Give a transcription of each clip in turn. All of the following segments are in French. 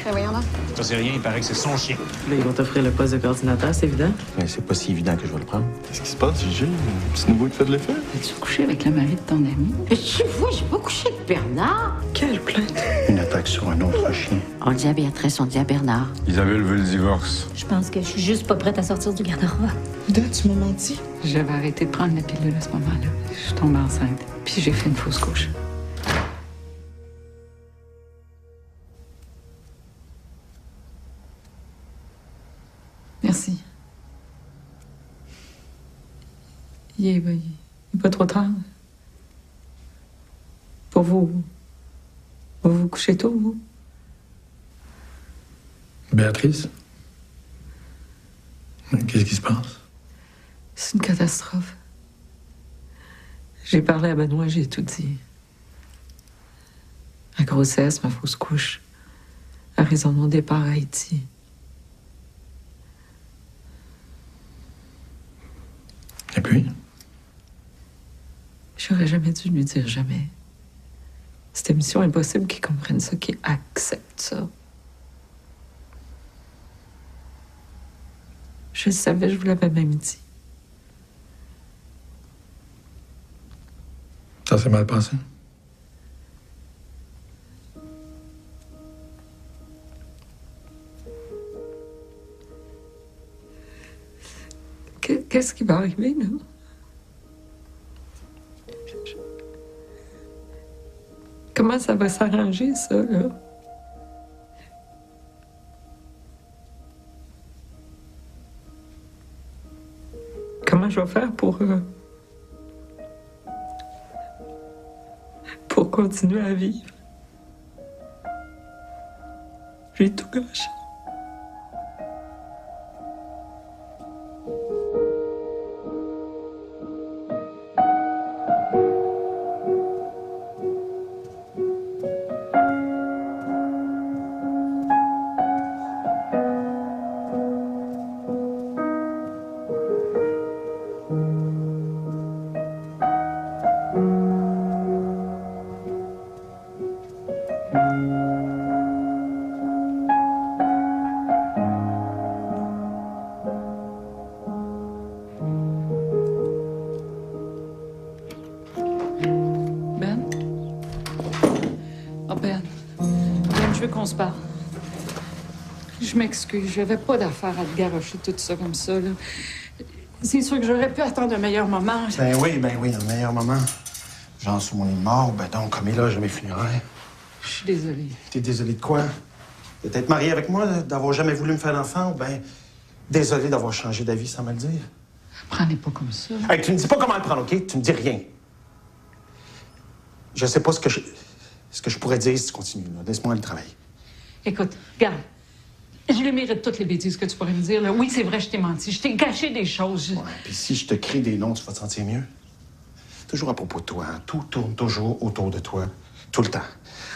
Ben voyons donc. Ça, c'est rien, il paraît que c'est son chien. Là, ils vont t'offrir le poste de coordinateur, c'est évident. Mais c'est pas si évident que je vais le prendre. Qu'est-ce qui se passe, Gigi? Un petit nouveau qui fait de l'effet? As-tu couché avec le mari de ton ami? Tu vois, j'ai pas couché avec Bernard. Quelle plainte? Une attaque sur un autre chien. On dit à Béatrice, on dit à Bernard. Isabelle veut le divorce. Je pense que je suis juste pas prête à sortir du garde-robe. Dad, tu m'as menti. J'avais arrêté de prendre la pilule à ce moment-là. Je suis tombée enceinte. Puis j'ai fait une fausse couche. Merci. Il est pas trop tard. Pour vous. Vous vous couchez tôt, vous? Béatrice? Qu'est-ce qui se passe? C'est une catastrophe. J'ai parlé à Benoît, j'ai tout dit. La grossesse, ma fausse couche, la raison de mon départ à Haïti. Et puis? J'aurais jamais dû lui dire jamais. C'était mission impossible qu'il comprenne ça, qu'il accepte ça. Je le savais, je vous l'avais même dit. Ça s'est mal passé? Qu'est-ce qui va arriver, là? Comment ça va s'arranger, ça, là? Comment je vais faire pour continuer à vivre? J'ai tout gâché. Qu'on se parle. Je m'excuse, j'avais pas d'affaire à te garrocher tout ça comme ça, là. C'est sûr que j'aurais pu attendre un meilleur moment. Ben oui, un meilleur moment. Genre sous mon lit de mort, ben donc, comme il a jamais funérailles. Je suis désolée. T'es désolé de quoi? De t'être marié avec moi, d'avoir jamais voulu me faire d'enfant, ou ben désolé d'avoir changé d'avis sans me le dire? Prenez pas comme ça. Hey, tu me dis pas comment le prendre, OK? Tu me dis rien. Je sais pas ce que je pourrais dire si tu continues, là. Laisse-moi le travail. Écoute, regarde. Je les mérite toutes les bêtises que tu pourrais me dire, là. Oui, c'est vrai, je t'ai menti. Je t'ai caché des choses. Ouais, puis si je te crie des noms, tu vas te sentir mieux? Toujours à propos de toi, hein? Tout tourne toujours autour de toi. Tout le temps.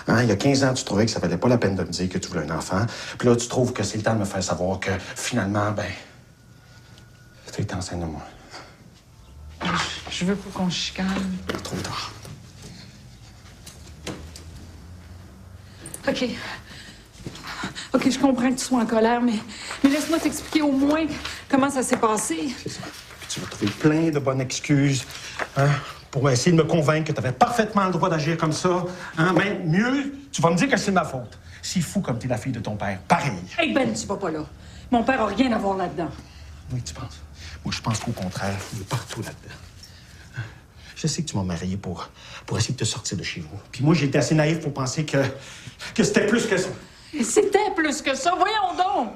Hein? Il y a 15 ans, tu trouvais que ça valait pas la peine de me dire que tu voulais un enfant. Puis là, tu trouves que c'est le temps de me faire savoir que, finalement, ben... tu es enceinte de moi. Je veux pas qu'on se chicane. Trop tard. OK, je comprends que tu sois en colère, mais laisse-moi t'expliquer au moins comment ça s'est passé. C'est ça. Puis tu vas trouver plein de bonnes excuses, hein, pour essayer de me convaincre que tu avais parfaitement le droit d'agir comme ça. Hein? Même mieux, tu vas me dire que c'est de ma faute. Si fou comme t'es la fille de ton père, pareil. Hey Ben, tu vas pas là. Mon père a rien à voir là-dedans. Oui, tu penses? Moi, je pense qu'au contraire, il est partout là-dedans. Hein? Je sais que tu m'as marié pour essayer de te sortir de chez vous. Puis moi, j'ai été assez naïf pour penser que c'était plus que ça. C'était plus que ça, voyons donc!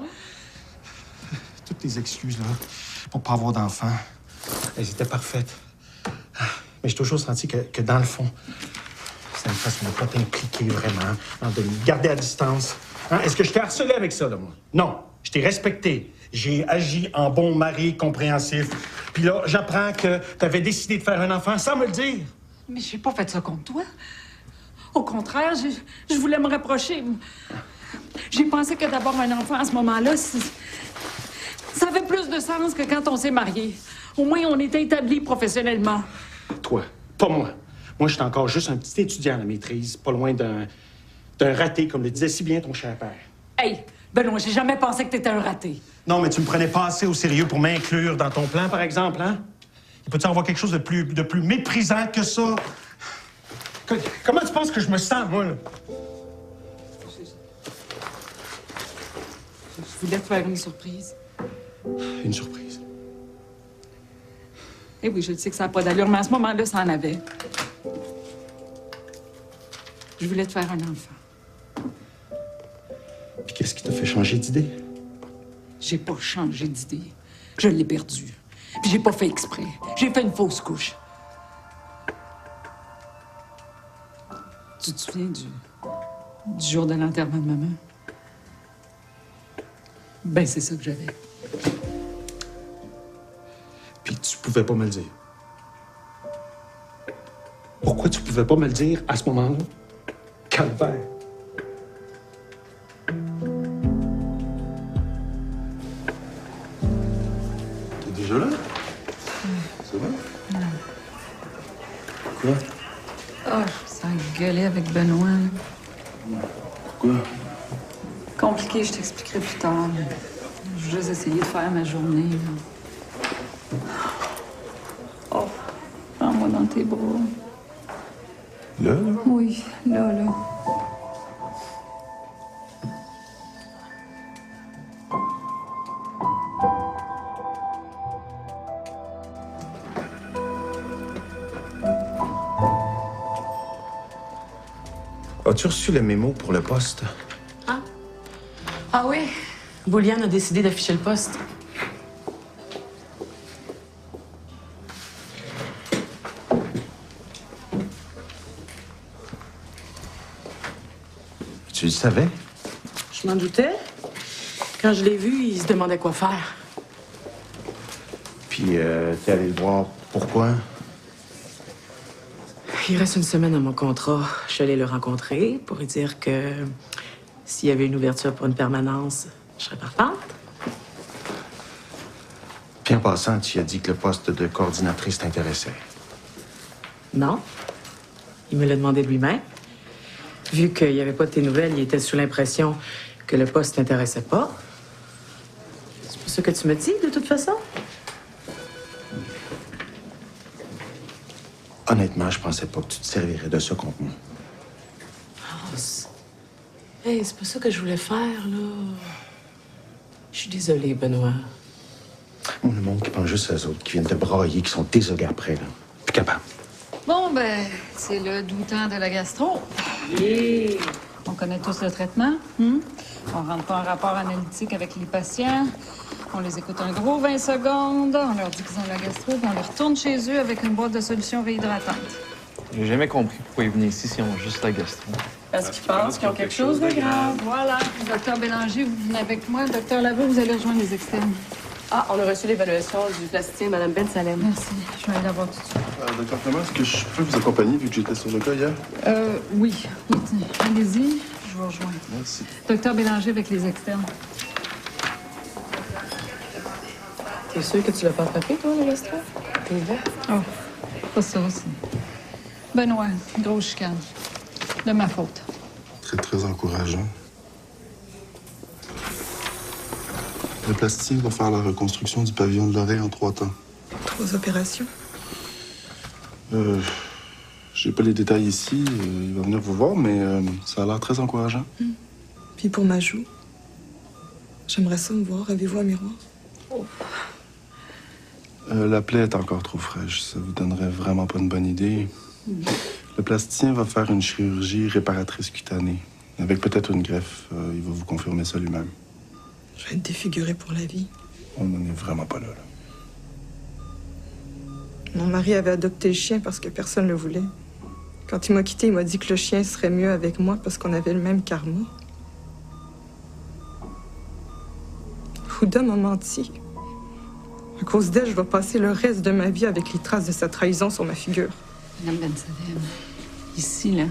Toutes tes excuses, là, pour pas avoir d'enfant, elles étaient parfaites. Mais j'ai toujours senti que dans le fond, c'est une façon de ne pas t'impliquer vraiment, hein, de me garder à distance. Hein? Est-ce que je t'ai harcelé avec ça, là, moi? Non. Je t'ai respecté. J'ai agi en bon mari compréhensif. Puis là, j'apprends que t'avais décidé de faire un enfant sans me le dire. Mais j'ai pas fait ça contre toi. Au contraire, je voulais me rapprocher. J'ai pensé que d'avoir un enfant à ce moment-là, ça avait plus de sens que quand on s'est mariés. Au moins, on était établis professionnellement. Toi, pas moi. Moi, je suis encore juste un petit étudiant à la maîtrise, pas loin d'un raté, comme le disait si bien ton cher père. Hey, Benoît, j'ai jamais pensé que t'étais un raté. Non, mais tu me prenais pas assez au sérieux pour m'inclure dans ton plan, par exemple, hein? Il peut-y avoir quelque chose de plus méprisant que ça? Comment tu penses que je me sens, moi, là? Je voulais te faire une surprise. Une surprise. Eh oui, je sais que ça n'a pas d'allure, mais à ce moment-là, ça en avait. Je voulais te faire un enfant. Puis qu'est-ce qui t'a fait changer d'idée? J'ai pas changé d'idée. Je l'ai perdu. Puis j'ai pas fait exprès. J'ai fait une fausse couche. Tu te souviens du jour de l'enterrement de maman? Ben, c'est ça que j'avais. Puis tu pouvais pas me le dire. Pourquoi tu pouvais pas me le dire à ce moment-là? Calvaire. T'es déjà là? Ça va? Quoi? Ah, ça a gueulé avec Benoît, là. Pourquoi? Compliqué, je t'expliquerai plus tard. Je vais juste essayer de faire ma journée, là. Oh, prends-moi dans tes bras. Là, là? Oui, là. As-tu reçu le mémo pour le poste? Ah oui? Bouliane a décidé d'afficher le poste. Tu le savais? Je m'en doutais. Quand je l'ai vu, il se demandait quoi faire. Puis t'es allé le voir. Pourquoi? Il reste une semaine à mon contrat. Je suis allée le rencontrer pour lui dire que s'il y avait une ouverture pour une permanence, je serais partante. Puis en passant, tu as dit que le poste de coordinatrice t'intéressait. Non. Il me l'a demandé lui-même. Vu qu'il n'y avait pas de tes nouvelles, il était sous l'impression que le poste t'intéressait pas. C'est pas ça que tu me dis, de toute façon? Honnêtement, je pensais pas que tu te servirais de ça contre moi. Hey, c'est pas ça que je voulais faire, là. Je suis désolée, Benoît. Moi, le monde qui pense juste à eux autres, qui viennent te brailler, qui sont désolés après, là. Plus capable. Bon, ben, c'est le doux temps de la gastro. On connaît tous le traitement. On rentre pas en rapport analytique avec les patients. On les écoute un gros 20 secondes. On leur dit qu'ils ont la gastro, puis on les retourne chez eux avec une boîte de solutions réhydratantes. J'ai jamais compris pourquoi ils venaient ici si on a juste la gastro. Parce qu'ils pensent qu'ils ont quelque chose de grave. Voilà. Docteur Bélanger, vous venez avec moi. Docteur Lavaux, vous allez rejoindre les externes. Ah, on a reçu l'évaluation du plasticien, Mme Ben Salem. Merci. Je vais aller la voir tout de suite. Docteur Clément, est-ce que je peux vous accompagner vu que j'étais sur le cas hier? Oui. Allez-y, je vous rejoins. Merci. Docteur Bélanger avec les externes. T'es sûr que tu l'as pas attrapé, toi, la gastro? T'es vert? Oh, pas ça aussi. Benoît, grosse chicane. De ma faute. Très, très encourageant. Le plasticien va faire la reconstruction du pavillon de l'oreille en 3 temps. 3 opérations? J'ai pas les détails ici. Il va venir vous voir, mais ça a l'air très encourageant. Puis pour ma joue, j'aimerais ça me voir. Avez-vous un miroir? La plaie est encore trop fraîche. Ça vous donnerait vraiment pas une bonne idée. Le plasticien va faire une chirurgie réparatrice cutanée. Avec peut-être une greffe. Il va vous confirmer ça lui-même. Je vais être défigurée pour la vie. On n'en est vraiment pas là. Mon mari avait adopté le chien parce que personne ne le voulait. Quand il m'a quitté, il m'a dit que le chien serait mieux avec moi parce qu'on avait le même karma. Ouda m'a menti. À cause d'elle, je vais passer le reste de ma vie avec les traces de sa trahison sur ma figure. Madame Ben Salem, ici, là,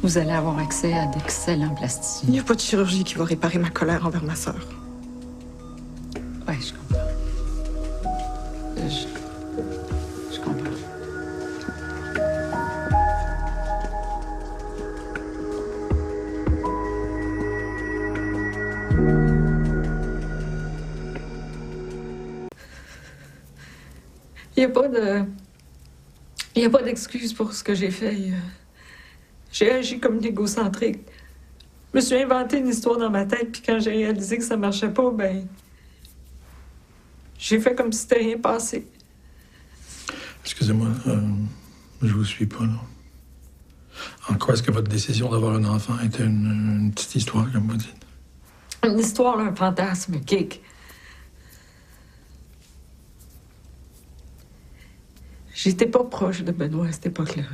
vous allez avoir accès à d'excellents plasticiens. Il n'y a pas de chirurgie qui va réparer ma colère envers ma sœur. Ouais, je comprends. Je comprends. Il n'y a pas d'excuse pour ce que j'ai fait. J'ai agi comme une égocentrique. Je me suis inventé une histoire dans ma tête, puis quand j'ai réalisé que ça marchait pas, ben... j'ai fait comme si c'était rien passé. Excusez-moi, je vous suis pas, là. En quoi est-ce que votre décision d'avoir un enfant était une petite histoire, comme vous dites? Une histoire, un fantasme, Kik. J'étais pas proche de Benoît à cette époque-là.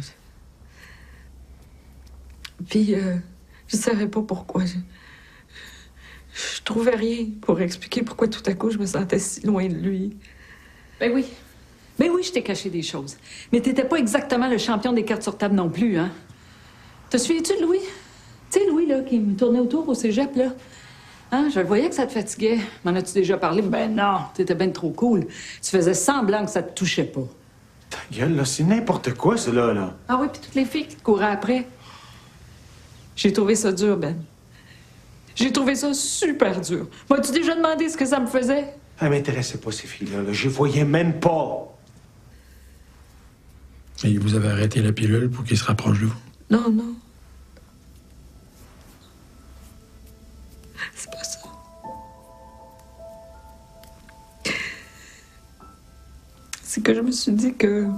Puis, je savais pas pourquoi. Je trouvais rien pour expliquer pourquoi tout à coup je me sentais si loin de lui. Ben oui. Ben oui, je t'ai caché des choses. Mais t'étais pas exactement le champion des cartes sur table non plus, hein? Te souviens-tu de Louis? Tu sais, Louis, là, qui me tournait autour au cégep, là? Hein? Je voyais que ça te fatiguait. M'en as-tu déjà parlé? Ben non, t'étais ben trop cool. Tu faisais semblant que ça te touchait pas. Ta gueule, là, c'est n'importe quoi, cela, là. Ah oui, puis toutes les filles qui te couraient après. J'ai trouvé ça dur, Ben. J'ai trouvé ça super dur. M'as-tu déjà demandé ce que ça me faisait? Elle m'intéressait pas, ces filles-là. Là. Je les voyais même pas. Et vous avez arrêté la pilule pour qu'il se rapproche de vous? Non, non. C'est pas ça. C'est que je me suis dit que...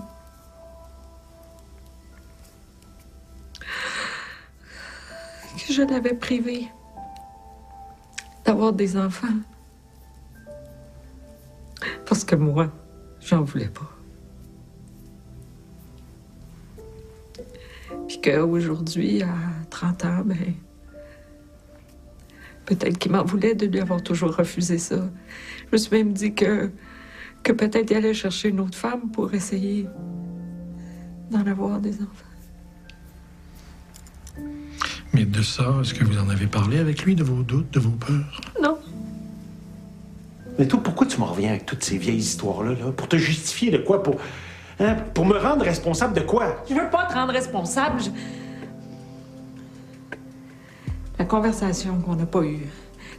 je l'avais privé d'avoir des enfants. Parce que moi, j'en voulais pas. Puis qu'aujourd'hui, à 30 ans, ben... peut-être qu'il m'en voulait de lui avoir toujours refusé ça. Je me suis même dit que peut-être il allait chercher une autre femme pour essayer d'en avoir des enfants. Mais de ça, est-ce que vous en avez parlé avec lui, de vos doutes, de vos peurs? Non. Mais toi, pourquoi tu m'en reviens avec toutes ces vieilles histoires-là, là? Pour te justifier de quoi? Pour me rendre responsable de quoi? Je veux pas te rendre responsable. La conversation qu'on n'a pas eue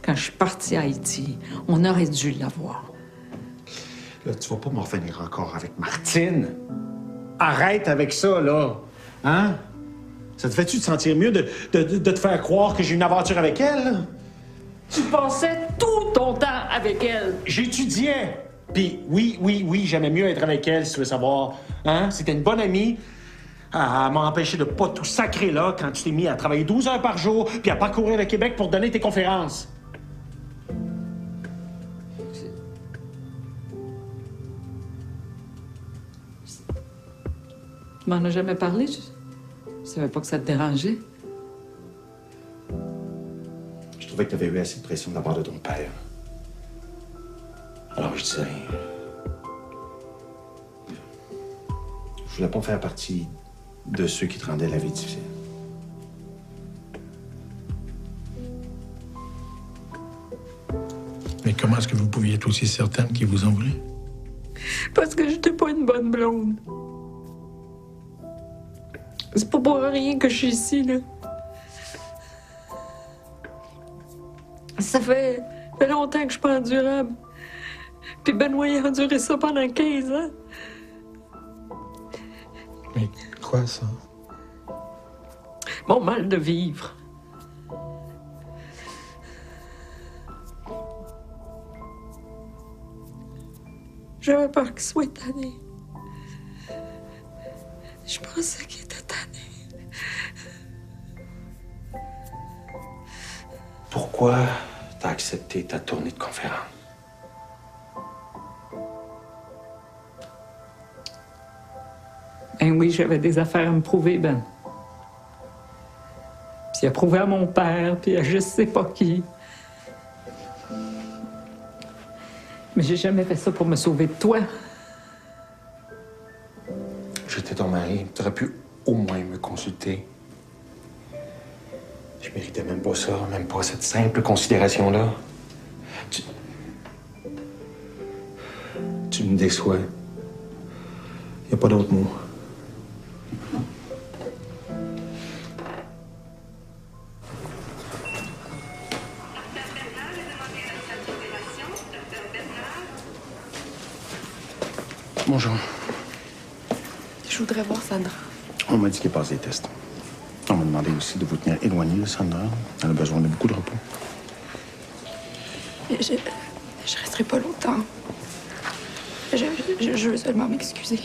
quand je suis partie à Haïti, on aurait dû l'avoir. Là, tu vas pas m'en revenir encore avec Martine. Arrête avec ça, là. Hein? Ça te fait-tu te sentir mieux de te faire croire que j'ai une aventure avec elle? Là? Tu passais tout ton temps avec elle. J'étudiais. Puis oui, j'aimais mieux être avec elle, si tu veux savoir. Hein? C'était une bonne amie. Elle m'a empêché de pas tout sacrer là quand tu t'es mis à travailler 12 heures par jour puis à parcourir le Québec pour donner tes conférences. Tu m'en as jamais parlé? Je savais pas que ça te dérangeait. Je trouvais que tu avais eu assez de pression de la part de ton père. Alors je disais rien. Je voulais pas faire partie de ceux qui te rendaient la vie difficile. Mais comment est-ce que vous pouviez être aussi certaine qu'il vous en voulait? Parce que j'étais pas une bonne blonde. C'est pas pour rien que je suis ici, là. Ça fait longtemps que je suis pas endurable. Puis Benoît a enduré ça pendant 15 ans. Mais quoi, ça? Mon mal de vivre. J'avais peur qu'il soit tanné. Je pensais qu'il était tanné. Pourquoi t'as accepté ta tournée de conférence? Ben oui, j'avais des affaires à me prouver, Ben. Puis à prouver à mon père, puis à je sais pas qui. Mais j'ai jamais fait ça pour me sauver de toi. J'étais ton mari. Tu aurais pu au moins me consulter. Je méritais même pas ça, même pas cette simple considération-là. Tu me déçois. Y a pas d'autre mot. Bonjour. Je voudrais voir Sandra. On m'a dit qu'elle passe des tests. On m'a demandé aussi de vous tenir éloigné de Sandra. Elle a besoin de beaucoup de repos. Je resterai pas longtemps. Je veux seulement m'excuser.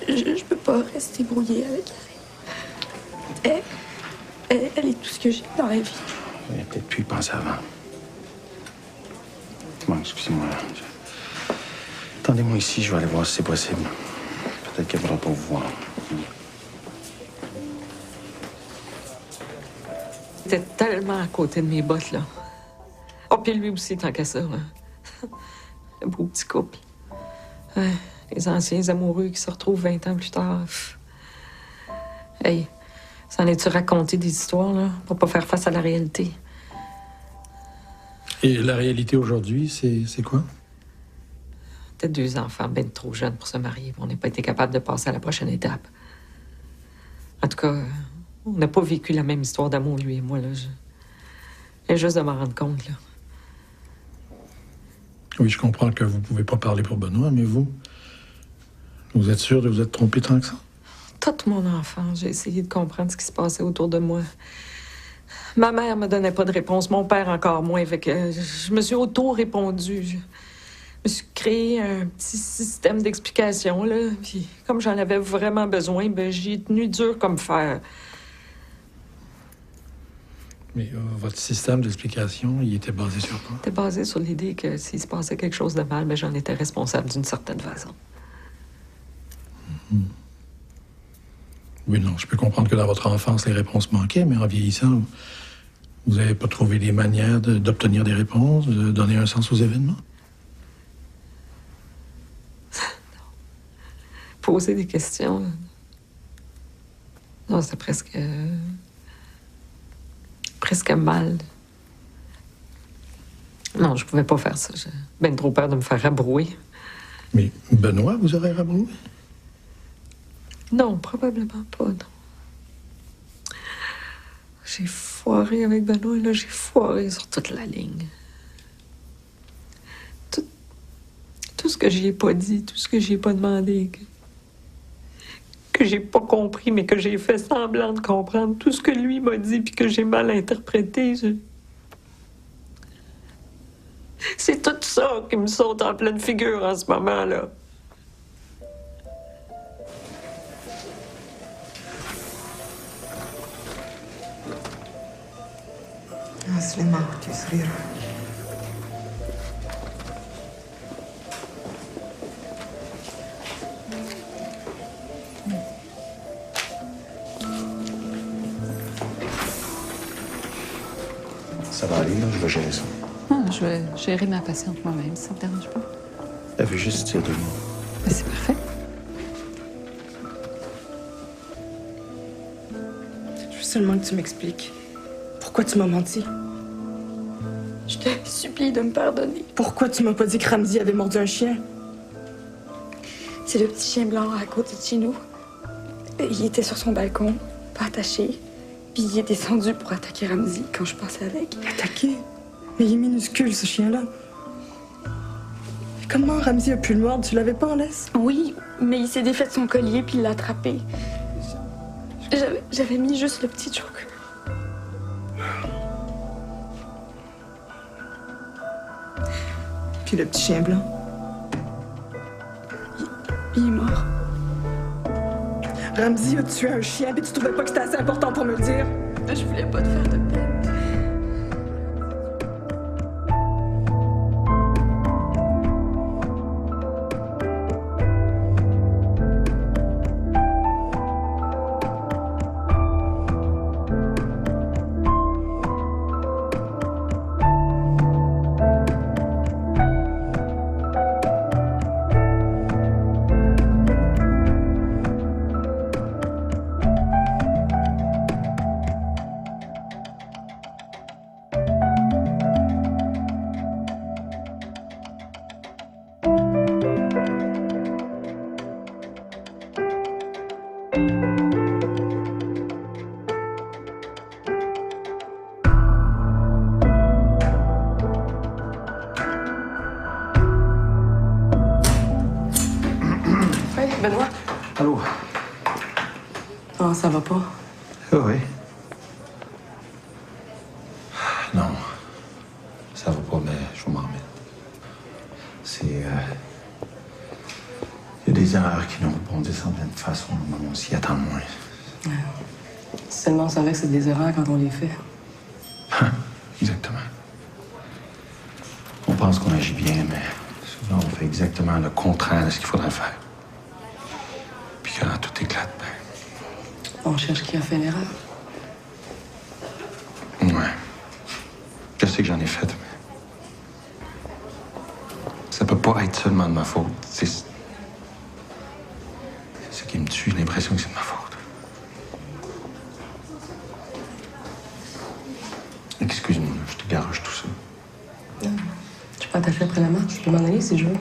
Je peux pas rester brouillée avec elle. Elle est tout ce que j'ai dans la vie. Il a peut-être pu y penser avant. Bon, excusez-moi. Attendez-moi ici, je vais aller voir si c'est possible. Peut-être qu'elle ne voudra pas vous voir. J'étais tellement à côté de mes bottes, là. Oh, puis lui aussi, tant qu'à ça, là. Le beau petit couple. Ouais, les anciens amoureux qui se retrouvent 20 ans plus tard. Pff. Hey, s'en es-tu raconté des histoires, là, pour pas faire face à la réalité? Et la réalité aujourd'hui, c'est quoi? Peut-être 2 enfants, ben trop jeunes pour se marier. On n'a pas été capable de passer à la prochaine étape. En tout cas, on n'a pas vécu la même histoire d'amour, lui et moi, là. Et juste de m'en rendre compte, là. Oui, je comprends que vous pouvez pas parler pour Benoît, mais vous êtes sûr de vous être trompé tant que ça? Toute mon enfance, j'ai essayé de comprendre ce qui se passait autour de moi. Ma mère me donnait pas de réponse, mon père encore moins. Fait que je me suis auto-répondu. Je me suis créé un petit système d'explication, là. Puis comme j'en avais vraiment besoin, ben j'y ai tenu dur comme fer. Mais votre système d'explication, il était basé sur quoi? C'était basé sur l'idée que s'il se passait quelque chose de mal, ben j'en étais responsable d'une certaine façon. Mm-hmm. Oui, non, je peux comprendre que dans votre enfance, les réponses manquaient, mais en vieillissant, vous n'avez pas trouvé des manières d'obtenir des réponses, de donner un sens aux événements? Non. Poser des questions. Non, c'est presque mal. Non, je pouvais pas faire ça. J'ai ben trop peur de me faire rabrouer. Mais Benoît vous aurait rabroué? Non, probablement pas, non. J'ai foiré avec Benoît, là. J'ai foiré sur toute la ligne. Tout ce que j'y ai pas dit, tout ce que j'y ai pas demandé, que j'ai pas compris, mais que j'ai fait semblant de comprendre, tout ce que lui m'a dit puis que j'ai mal interprété, c'est tout ça qui me saute en pleine figure en ce moment-là. سليمان صغيرة. Ça va aller, là, je vais gérer ça. Ah, je vais gérer ma patiente moi-même, ça te dérange pas? Elle veut juste dire 2 mots. Ben, c'est parfait. Je veux seulement que tu m'expliques. Pourquoi tu m'as menti? Je te supplie de me pardonner. Pourquoi tu m'as pas dit que Ramzi avait mordu un chien? C'est le petit chien blanc à côté de chez nous. Il était sur son balcon, pas attaché. Puis il est descendu pour attaquer Ramzi quand je passais avec. Attaquer? Mais il est minuscule, ce chien-là. Comment Ramzi a pu le mordre? Tu l'avais pas en laisse? Oui, mais il s'est défait de son collier puis il l'a attrapé. J'avais mis juste le petit choker. Puis le petit chien blanc? Il est mort. Ramzi a tué un chien, puis tu trouvais pas que c'était assez important pour me le dire? Je voulais pas te faire de peine. Ah, ça va pas? Oui. Non. Ça va pas, mais je vais m'en remettre. C'est. Il y a des erreurs qui nous rebondissent en pleine face au moment où on s'y attend le moins. Si seulement on savait que c'est des erreurs quand on les fait. Exactement. On pense qu'on agit bien, mais souvent on fait exactement le contraire de ce qu'il faudrait faire. Puis quand tout éclate, ben. On cherche qui a fait l'erreur. Ouais. Je sais que j'en ai fait, mais. Ça peut pas être seulement de ma faute. C'est ce qui me tue, l'impression que c'est de ma faute. Excuse-moi, je te garoche tout ça. Non. Je peux attacher après la marche. Je peux m'en aller si je veux.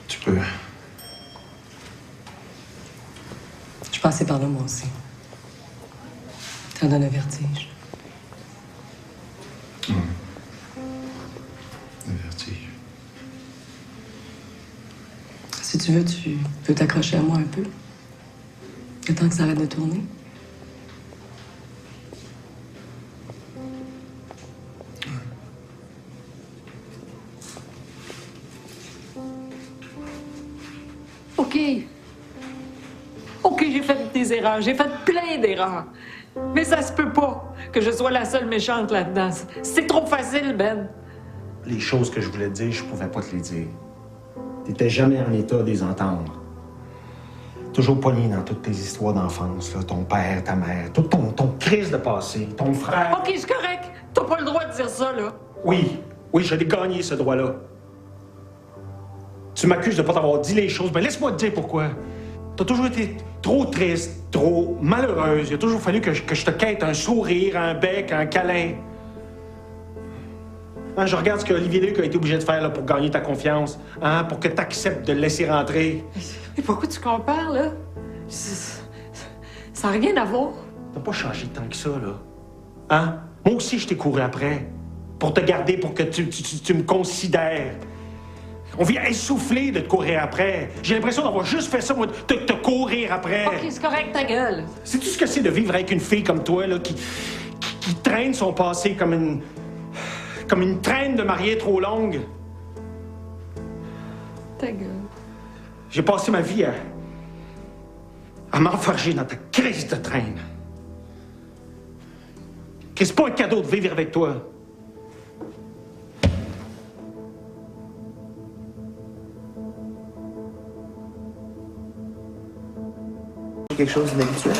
Tu peux. Je passais par là, moi aussi. Ça donne un vertige. Le vertige. Si tu veux, tu peux t'accrocher à moi un peu. Le temps que ça arrête de tourner. OK, j'ai fait des erreurs. J'ai fait plein d'erreurs. Mais ça se peut pas que je sois la seule méchante là-dedans. C'est trop facile, Ben. Les choses que je voulais te dire, je pouvais pas te les dire. T'étais jamais en état de les entendre. Toujours pogné dans toutes tes histoires d'enfance, là. Ton père, ta mère, tout ton crise de passé, ton frère. OK, c'est correct. T'as pas le droit de dire ça, là. Oui, je l'ai gagné, ce droit-là. Tu m'accuses de pas t'avoir dit les choses, mais laisse-moi te dire pourquoi. T'as toujours été trop triste, trop malheureuse. Il a toujours fallu que je te quête un sourire, un bec, un câlin. Hein, je regarde ce que Olivier Luc a été obligé de faire là, pour gagner ta confiance, hein, pour que tu acceptes de le laisser rentrer. Mais pourquoi tu compares, là? Ça n'a rien à voir. T'as pas changé tant que ça, là. Hein? Moi aussi, je t'ai couru après. Pour te garder, pour que tu me considères. On vient essouffler de te courir après. J'ai l'impression d'avoir juste fait ça, moi, de te courir après. OK, c'est correct, ta gueule. Sais-tu ce que c'est de vivre avec une fille comme toi, là, qui traîne son passé comme une traîne de mariée trop longue? Ta gueule. J'ai passé ma vie à m'enfarger dans ta crise de traîne. Que c'est pas un cadeau de vivre avec toi. Quelque chose d'inhabituel.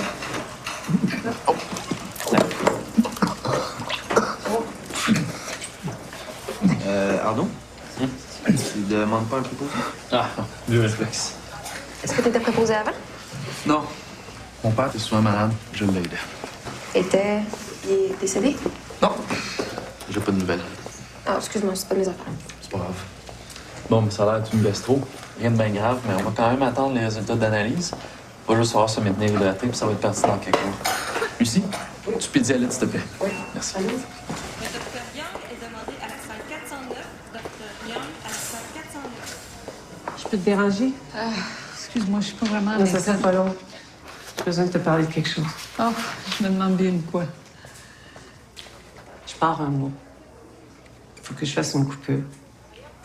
Arnaud? Tu demandes pas un propos? Ah, le réflexe. Est-ce que tu étais préposé avant? Non. Mon père était souvent malade. Je l'aide. Il est décédé? Non. J'ai pas de nouvelles. Ah, excuse-moi, c'est pas de mes affaires. C'est pas grave. Bon, mais ça a l'air d'être une gastro. Rien de bien grave, mais on va quand même attendre les résultats d'analyse. On va juste savoir se maintenir hydraté, puis ça va être pertinent dans quelques jours. Lucie, tu peux dire s'il te plaît. Oui. Merci. Le docteur Young est demandé à la salle 409. Docteur Young à la salle 409. Je peux te déranger? Excuse-moi, je suis pas vraiment à Non, ça l'aise. sera pas long. J'ai besoin de te parler de quelque chose. Oh, je me demande bien de quoi. Je pars un mois. Il faut que je fasse une coupure.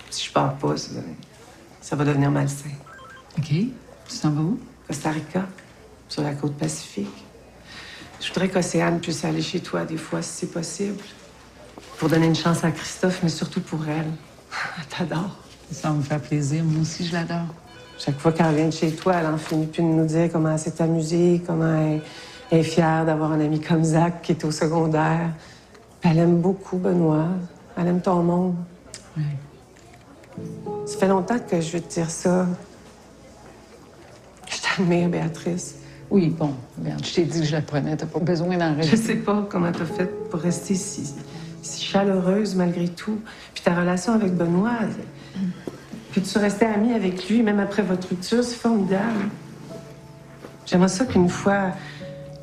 Si je pars pas, ça va devenir malsain. OK. Tu t'en vas où? Costa Rica, sur la côte Pacifique. Je voudrais qu'Océane puisse aller chez toi des fois, si c'est possible. Pour donner une chance à Christophe, mais surtout pour elle. Elle t'adore. Ça va me faire plaisir. Moi aussi, je l'adore. Chaque fois qu'elle vient de chez toi, elle en finit plus de nous dire comment elle s'est amusée, comment elle est fière d'avoir un ami comme Zach qui est au secondaire. Puis elle aime beaucoup Benoît. Elle aime ton monde. Oui. Ça fait longtemps que je veux te dire ça. Je t'admire, Béatrice. Oui, bon, regarde, je t'ai dit que je la prenais. T'as pas besoin d'en rester. Je sais pas comment t'as fait pour rester si chaleureuse malgré tout. Puis ta relation avec Benoît, peux-tu rester amie avec lui même après votre rupture? C'est formidable. J'aimerais ça qu'une fois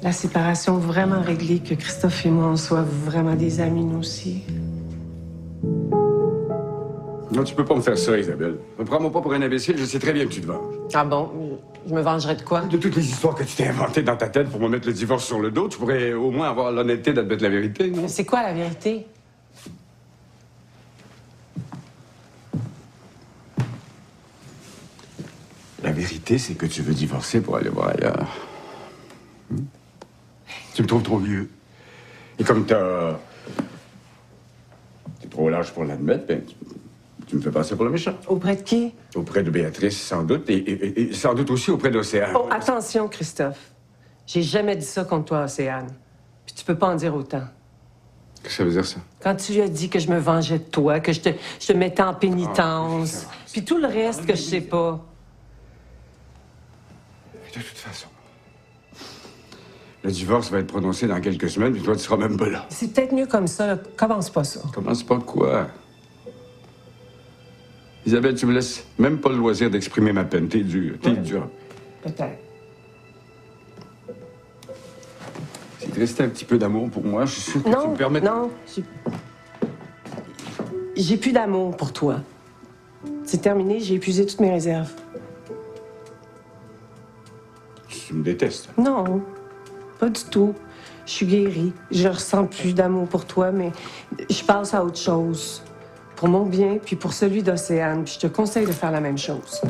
la séparation vraiment réglée, que Christophe et moi, on soit vraiment des amis, nous aussi. Non, tu peux pas me faire ça, Isabelle. Ne prends-moi pas pour un imbécile, je sais très bien que tu te venges. Ah bon? Je me vengerai de quoi? De toutes les histoires que tu t'es inventées dans ta tête pour me mettre le divorce sur le dos, tu pourrais au moins avoir l'honnêteté d'admettre la vérité, non? C'est quoi la vérité? La vérité, c'est que tu veux divorcer pour aller voir ailleurs. Tu me trouves trop vieux. Et comme t'es trop lâche pour l'admettre, ben, tu me fais passer pour le méchant. Auprès de qui? Auprès de Béatrice, sans doute, et sans doute aussi auprès d'Océane. Oh, attention, Christophe. J'ai jamais dit ça contre toi, Océane. Puis tu peux pas en dire autant. Qu'est-ce que ça veut dire, ça? Quand tu lui as dit que je me vengeais de toi, que je te mettais en pénitence, puis tout le reste que je sais pas. De toute façon, le divorce va être prononcé dans quelques semaines, puis toi, tu seras même pas là. C'est peut-être mieux comme ça, là. Commence pas ça. Commence pas quoi? Isabelle, tu me laisses même pas le loisir d'exprimer ma peine. T'es dur. Peut-être. S'il te restait un petit peu d'amour pour moi, je suis sûr que tu me permets... Non, j'ai plus d'amour pour toi. C'est terminé, j'ai épuisé toutes mes réserves. Tu me détestes. Non, pas du tout. Je suis guérie. Je ressens plus d'amour pour toi, mais je passe à autre chose. Pour mon bien, puis pour celui d'Océane. Puis je te conseille de faire la même chose.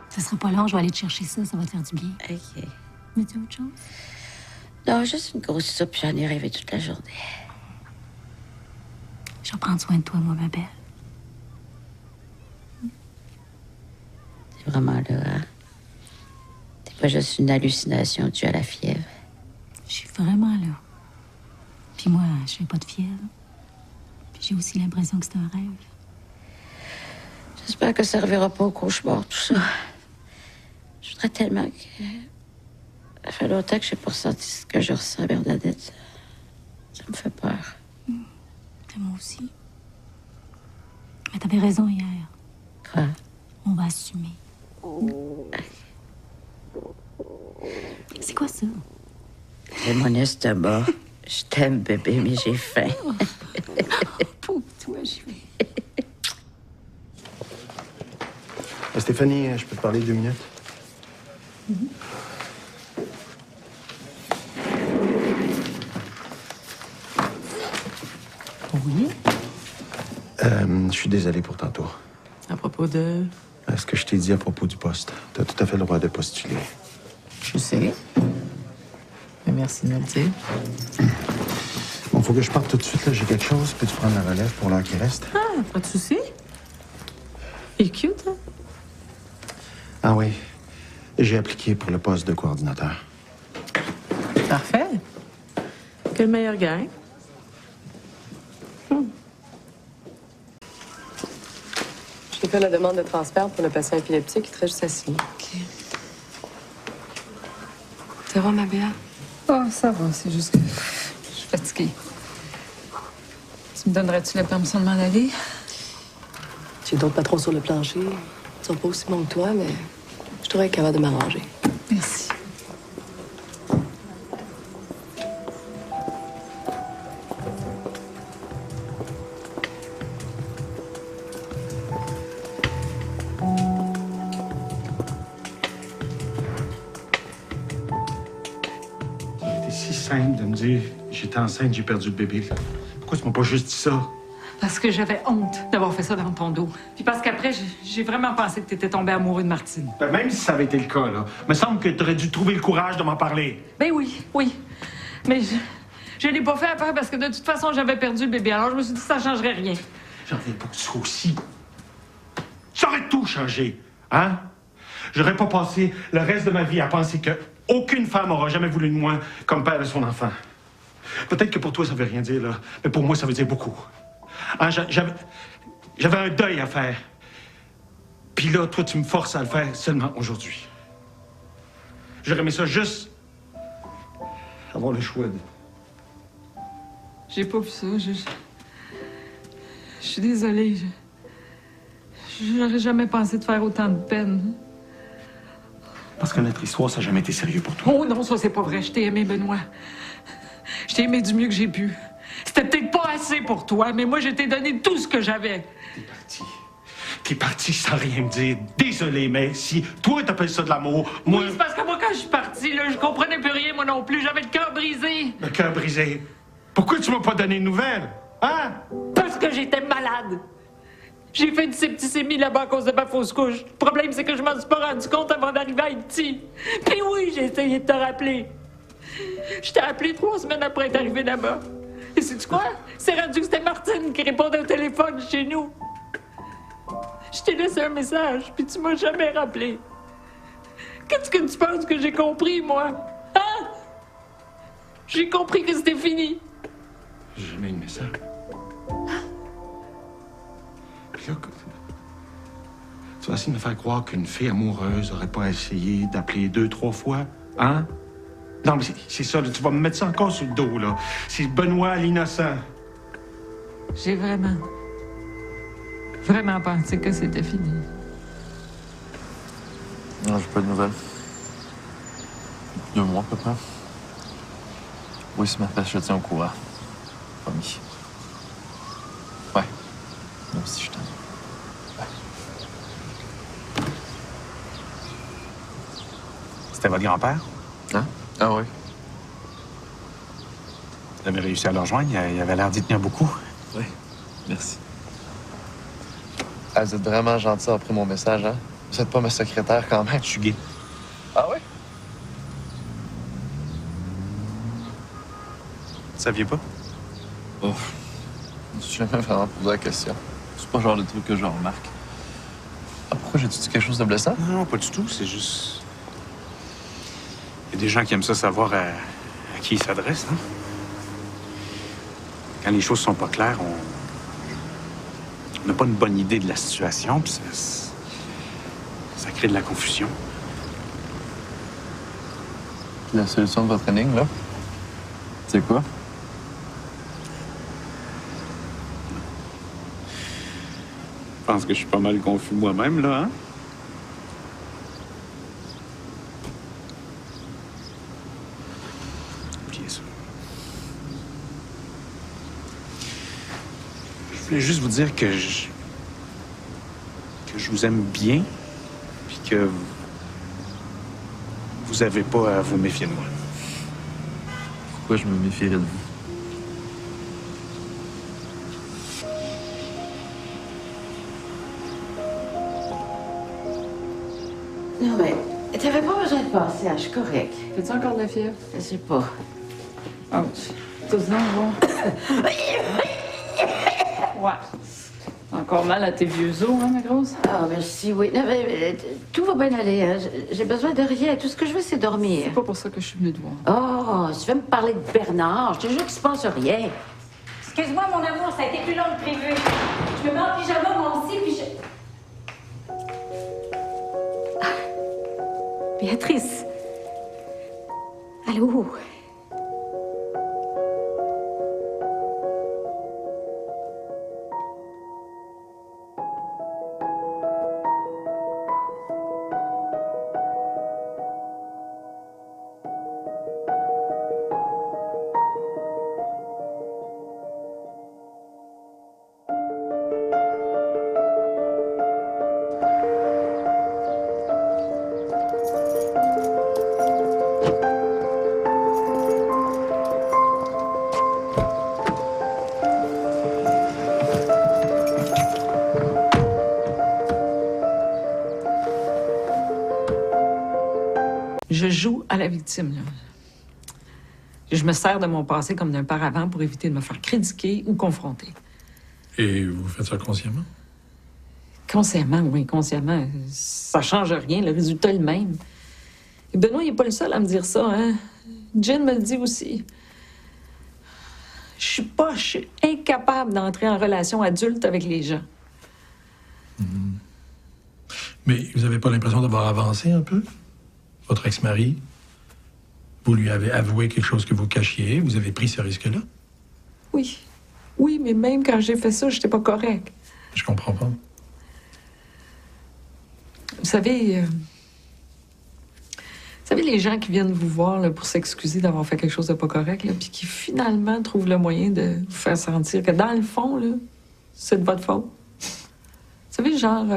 Ça sera pas long, je vais aller te chercher ça va te faire du bien. OK. Veux-tu autre chose? Non, juste une grosse soupe, j'en ai rêvé toute la journée. Je vais prendre soin de toi, moi, ma belle. T'es vraiment là, hein? T'es pas juste une hallucination due à la fièvre. Je suis vraiment là. Puis moi, je fais pas de fièvre. Puis j'ai aussi l'impression que c'est un rêve. J'espère que ça ne reverra pas au cauchemar, tout ça. Je voudrais tellement que... Ça fait longtemps que j'ai pas ressenti ce que je ressens, Bernadette. Ça me fait peur. Moi aussi. Mais t'avais raison hier. Quoi? On va assumer. C'est quoi ça? C'est mon estomac. Je t'aime, bébé, mais j'ai faim. Pauvre toi, j'y vais. Stéphanie, je peux te parler 2 minutes? Oui? Je suis désolé pour tantôt. À propos de... Ce que je t'ai dit à propos du poste. T'as tout à fait le droit de postuler. Je sais. Mais merci de me le dire. Bon, faut que je parte tout de suite, là. J'ai quelque chose. Peux-tu prendre la relève pour l'heure qui reste? Ah, pas de souci. Il est cute, hein? Ah oui. J'ai appliqué pour le poste de coordinateur. Parfait. Quel meilleur gars. J'ai fait la demande de transfert pour le patient épileptique. Il te reste juste à signer. OK. Ça va, ma Béa? Oh, ça va. C'est juste que je suis fatiguée. Tu me donnerais-tu la permission de m'en aller? J'ai d'autres patrons sur le plancher. Ils sont pas aussi bons que toi, mais je trouverais capable de m'arranger. Merci. C'était si simple de me dire j'étais enceinte, j'ai perdu le bébé. Pourquoi tu m'as pas juste dit ça? Parce que j'avais honte d'avoir fait ça dans ton dos. Puis parce qu'après, j'ai vraiment pensé que t'étais tombé amoureux de Martine. Ben, même si ça avait été le cas, là, me semble que t'aurais dû trouver le courage de m'en parler. Ben oui, oui. Mais je l'ai pas fait à faire parce que de toute façon, j'avais perdu le bébé. Alors je me suis dit que ça changerait rien. J'en reviens pas que tu sois aussi. Ça aurait tout changé, hein? J'aurais pas passé le reste de ma vie à penser que aucune femme aura jamais voulu de moi comme père de son enfant. Peut-être que pour toi, ça veut rien dire, là, mais pour moi, ça veut dire beaucoup. Hein, j'avais un deuil à faire. Puis là, toi, tu me forces à le faire seulement aujourd'hui. J'aurais aimé ça juste avoir le choix de... J'ai pas vu ça. Je suis désolée. J'aurais jamais pensé de faire autant de peine. Parce que notre histoire, ça n'a jamais été sérieux pour toi. Oh non, ça, c'est pas vrai. Je t'ai aimé, Benoît. Je t'ai aimé du mieux que j'ai pu. C'était peut-être pas assez pour toi, mais moi, je t'ai donné tout ce que j'avais. T'es parti sans rien me dire. Désolé, mais si toi t'appelles ça de l'amour, moi... Oui, c'est parce que moi, quand je suis partie, là, je comprenais plus rien, moi non plus. J'avais le cœur brisé. Le cœur brisé. Pourquoi tu m'as pas donné de nouvelles? Hein? Parce que j'étais malade. J'ai fait une septicémie là-bas à cause de ma fausse couche. Le problème, c'est que je m'en suis pas rendu compte avant d'arriver à Haïti. Puis oui, j'ai essayé de te rappeler. Je t'ai appelé 3 semaines après être arrivé là-bas. Et sais-tu quoi? C'est rendu que c'était Martine qui répondait au téléphone chez nous. Je t'ai laissé un message, puis tu m'as jamais rappelé. Qu'est-ce que tu penses que j'ai compris, moi? Hein? J'ai compris que c'était fini. J'ai jamais eu de message. Puis là, tu vas essayer de me faire croire qu'une fille amoureuse aurait pas essayé d'appeler 2-3 fois, hein? Non, mais c'est ça, là, tu vas me mettre ça encore sur le dos, là. C'est Benoît l'innocent. J'ai vraiment pensé que c'était fini. Non, j'ai pas de nouvelles. 2 mois, à peu près. Oui, c'est ma fête, je te tiens au courant. Promis. Ouais. Moi aussi, je t'aime. C'était votre grand-père? Hein? Ah oui. Vous avez réussi à le rejoindre? Il avait l'air d'y tenir beaucoup. Oui, merci. Ah, vous êtes vraiment gentil après mon message, hein? Vous êtes pas ma secrétaire quand même. Je suis gay. Ah oui? Vous saviez pas? Oh. Je me suis jamais vraiment posé la question. C'est pas le genre de truc que je remarque. Ah, pourquoi j'ai-tu dit quelque chose de blessant? Non, pas du tout. C'est juste... Il y a des gens qui aiment ça savoir à qui ils s'adressent, hein? Quand les choses sont pas claires, on n'a pas une bonne idée de la situation, puis ça crée de la confusion. Puis la solution de votre énigme, là, c'est quoi? Je pense que je suis pas mal confus moi-même, là, hein? Oubliez ça. Je voulais juste vous dire que je vous aime bien, puis que vous avez pas à vous méfier de moi. Pourquoi je me méfierais de vous? Non, mais t'avais pas besoin de passer, je suis correct. Fais-tu encore de la fièvre? Je sais pas. Ouch. Tous en voir. Ouais. Encore mal à tes vieux os, hein, ma grosse? Ah, merci, oui. Non, mais, tout va bien aller, hein. J'ai besoin de rien. Tout ce que je veux, c'est dormir. C'est pas pour ça que je suis venue te voir. Oh, tu veux me parler de Bernard? Je te jure qu'il se passe rien. Excuse-moi, mon amour, ça a été plus long que prévu. Je me mets en pyjama, moi aussi, puis je... Ah. Béatrice. Allô? Je joue à la victime, là. Je me sers de mon passé comme d'un paravent pour éviter de me faire critiquer ou confronter. Et vous faites ça consciemment? Consciemment ou inconsciemment, ça change rien, le résultat est le même. Et Benoît, il n'est pas le seul à me dire ça, hein? Jen me le dit aussi. Je suis incapable d'entrer en relation adulte avec les gens. Mais vous n'avez pas l'impression d'avoir avancé un peu? Votre ex-mari, vous lui avez avoué quelque chose que vous cachiez, vous avez pris ce risque-là? Oui. Oui, mais même quand j'ai fait ça, j'étais pas correct. Je comprends pas. Vous savez, savez, les gens qui viennent vous voir là, pour s'excuser d'avoir fait quelque chose de pas correct, là, puis qui finalement trouvent le moyen de vous faire sentir que dans le fond, là, c'est de votre faute. Vous savez, genre,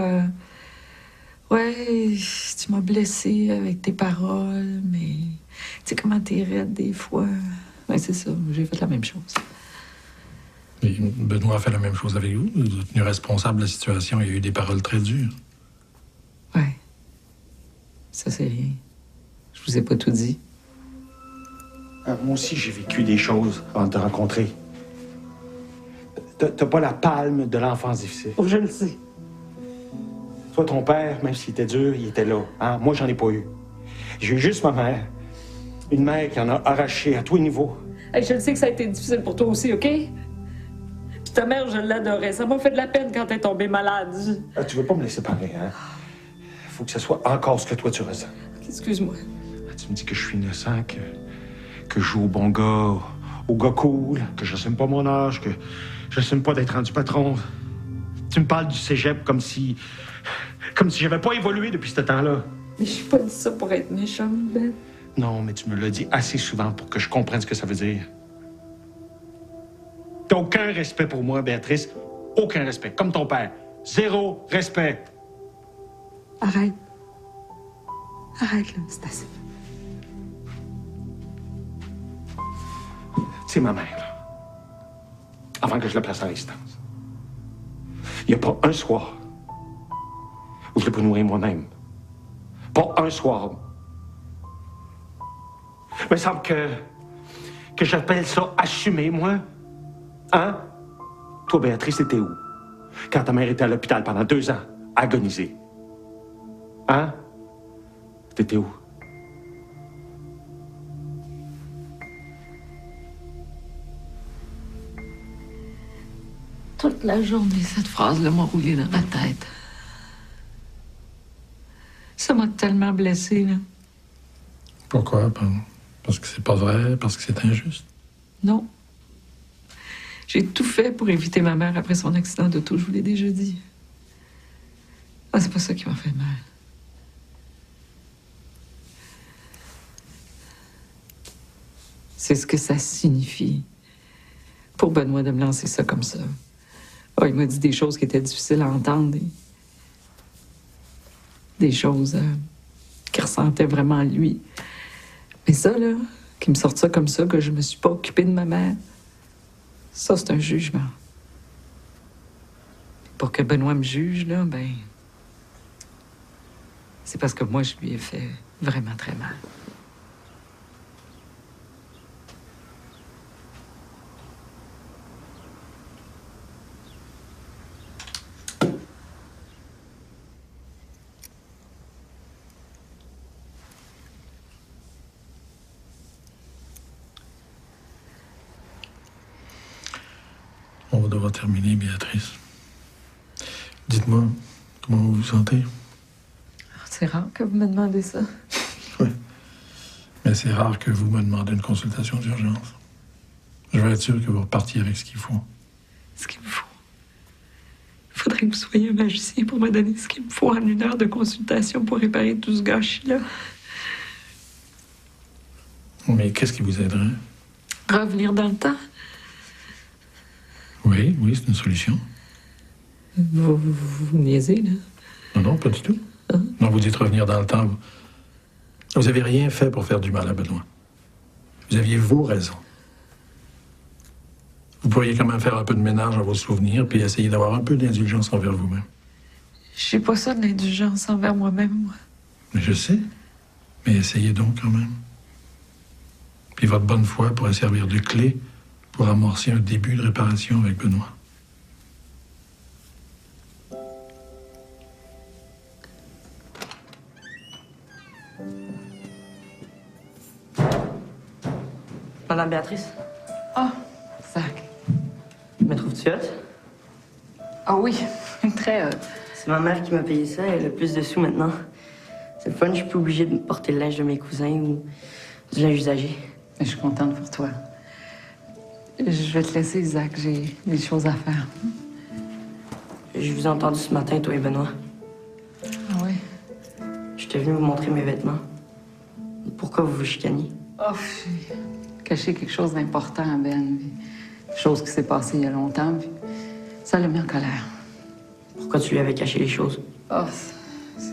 ouais, tu m'as blessé avec tes paroles, mais tu sais comment t'es raide des fois. Ouais, c'est ça, j'ai fait la même chose. Et Benoît a fait la même chose avec vous. Vous êtes tenu responsable de la situation. Il y a eu des paroles très dures. Ouais. Ça, c'est rien. Je vous ai pas tout dit. Moi aussi, j'ai vécu des choses avant de te rencontrer. T'as pas la palme de l'enfance difficile. Oh, je le sais. Toi, ton père, même s'il était dur, il était là. Hein? Moi, j'en ai pas eu. J'ai eu juste ma mère. Une mère qui en a arraché à tous les niveaux. Hey, je le sais que ça a été difficile pour toi aussi, OK? Puis ta mère, je l'adorais. Ça m'a fait de la peine quand t'es tombée malade. Ah, tu veux pas me laisser parler, hein? Faut que ce soit encore ce que toi, tu ressens. Excuse-moi. Tu me dis que je suis innocent, que je joue au bon gars, au gars cool, que j'assume pas mon âge, que j'assume pas d'être rendu patron. Tu me parles du cégep comme si j'avais pas évolué depuis ce temps-là. Mais je suis pas dit ça pour être méchante, Ben. Non, mais tu me l'as dit assez souvent pour que je comprenne ce que ça veut dire. T'as aucun respect pour moi, Béatrice. Aucun respect. Comme ton père. Zéro respect. Arrête. Arrête, là, c'est assez. C'est ma mère, là. Avant que je la place en résistance. Il n'y a pas un soir où je l'ai pas nourri moi-même. Pas un soir. Il me semble que j'appelle ça assumer, moi. Hein? Toi, Béatrice, t'étais où? Quand ta mère était à l'hôpital pendant 2 ans, agonisée. Hein? T'étais où? Toute la journée, cette phrase-là m'a roulé dans la tête. Ça m'a tellement blessée, là. Pourquoi? Parce que c'est pas vrai? Parce que c'est injuste? Non. J'ai tout fait pour éviter ma mère après son accident d'auto, je vous l'ai déjà dit. Ah, c'est pas ça qui m'a fait mal. C'est ce que ça signifie pour Benoît de me lancer ça comme ça. Oh, il m'a dit des choses qui étaient difficiles à entendre. Des choses qu'il ressentait vraiment lui. Mais ça, là, qu'il me sorte ça comme ça, que je me suis pas occupée de ma mère, ça, c'est un jugement. Pour que Benoît me juge, là, ben... c'est parce que moi, je lui ai fait vraiment très mal. On va devoir terminer, Béatrice. Dites-moi, comment vous vous sentez? C'est rare que vous me demandez ça. Oui. Mais c'est rare que vous me demandez une consultation d'urgence. Je veux être sûr que vous repartiez avec ce qu'il faut. Ce qu'il me faut. Il faudrait que vous soyez un magicien pour me donner ce qu'il me faut en 1 heure de consultation pour réparer tout ce gâchis-là. Mais qu'est-ce qui vous aiderait? Revenir dans le temps. Oui, c'est une solution. Vous niaisez, là? Non, pas du tout. Hein? Non, vous dites revenir dans le temps. Vous avez rien fait pour faire du mal à Benoît. Vous aviez vos raisons. Vous pourriez quand même faire un peu de ménage dans vos souvenirs puis essayer d'avoir un peu d'indulgence envers vous-même. Je sais pas ça de l'indulgence envers moi-même, moi. Mais je sais. Mais essayez donc quand même. Puis votre bonne foi pourrait servir de clé pour amorcer un début de réparation avec Benoît. Madame Béatrice, Ah, Zach. me trouves-tu hot? Ah oui, très hot. C'est ma mère qui m'a payé ça, elle a plus de sous maintenant. C'est le fun, je suis plus obligée de porter le linge de mes cousins ou du linge usagé. Je suis contente pour toi. Je vais te laisser, Zach. J'ai des choses à faire. Je vous ai entendu ce matin, toi et Benoît. Ah oui? J'étais venue vous montrer mes vêtements. Pourquoi vous vous chicaniez? Oh, j'ai caché quelque chose d'important à Ben. Puis, chose qui s'est passée il y a longtemps. Puis ça l'a mis en colère. Pourquoi tu lui avais caché les choses? Oh, c'est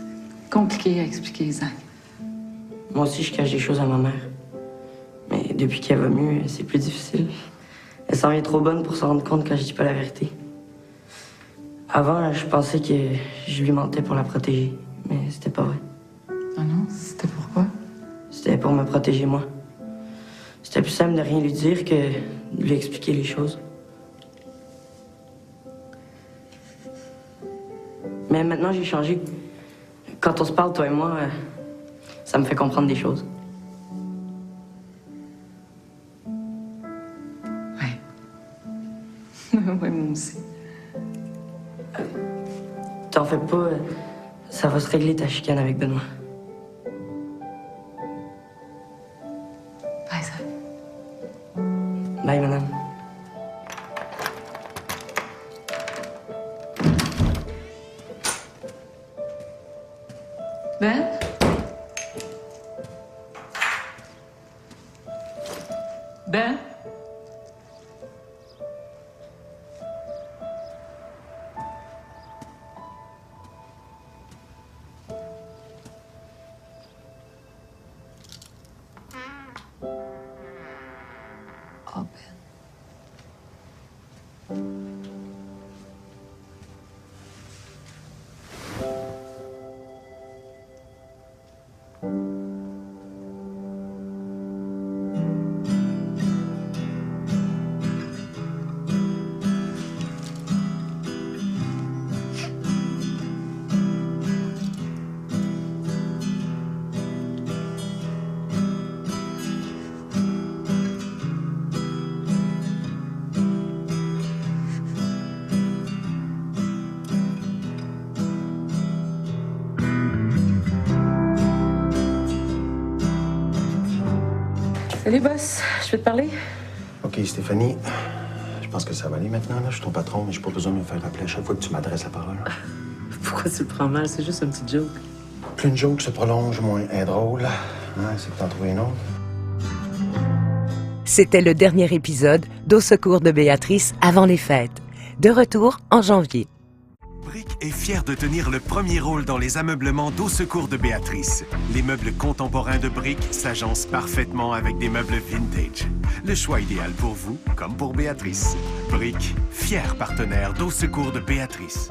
compliqué à expliquer, Zach. Moi aussi, je cache des choses à ma mère. Mais depuis qu'elle va mieux, c'est plus difficile. Elle s'en vient trop bonne pour s'en rendre compte quand je dis pas la vérité. Avant, je pensais que je lui mentais pour la protéger. Mais c'était pas vrai. Ah non? C'était pourquoi? C'était pour me protéger, moi. C'était plus simple de rien lui dire que de lui expliquer les choses. Mais maintenant, j'ai changé. Quand on se parle, toi et moi, ça me fait comprendre des choses. Oui, moi aussi. T'en fais pas, ça va se régler ta chicane avec Benoît. Bye, Zach. Bye, madame. Ben? Ben? Oh, Ben. Salut, boss. Je peux te parler? OK, Stéphanie. Je pense que ça va aller maintenant. Là. Je suis ton patron, mais j'ai pas besoin de me faire rappeler à chaque fois que tu m'adresses la parole. Pourquoi tu le prends mal? C'est juste un petit joke. Plus une joke se prolonge, moins elle est drôle. Hein, c'est que t'en trouves une autre. C'était le dernier épisode d'Au secours de Béatrice avant les fêtes. De retour en janvier. Brick est fier de tenir le premier rôle dans les ameublements d'Au secours de Béatrice. Les meubles contemporains de Brick s'agencent parfaitement avec des meubles vintage. Le choix idéal pour vous, comme pour Béatrice. Brick, fier partenaire d'Au secours de Béatrice.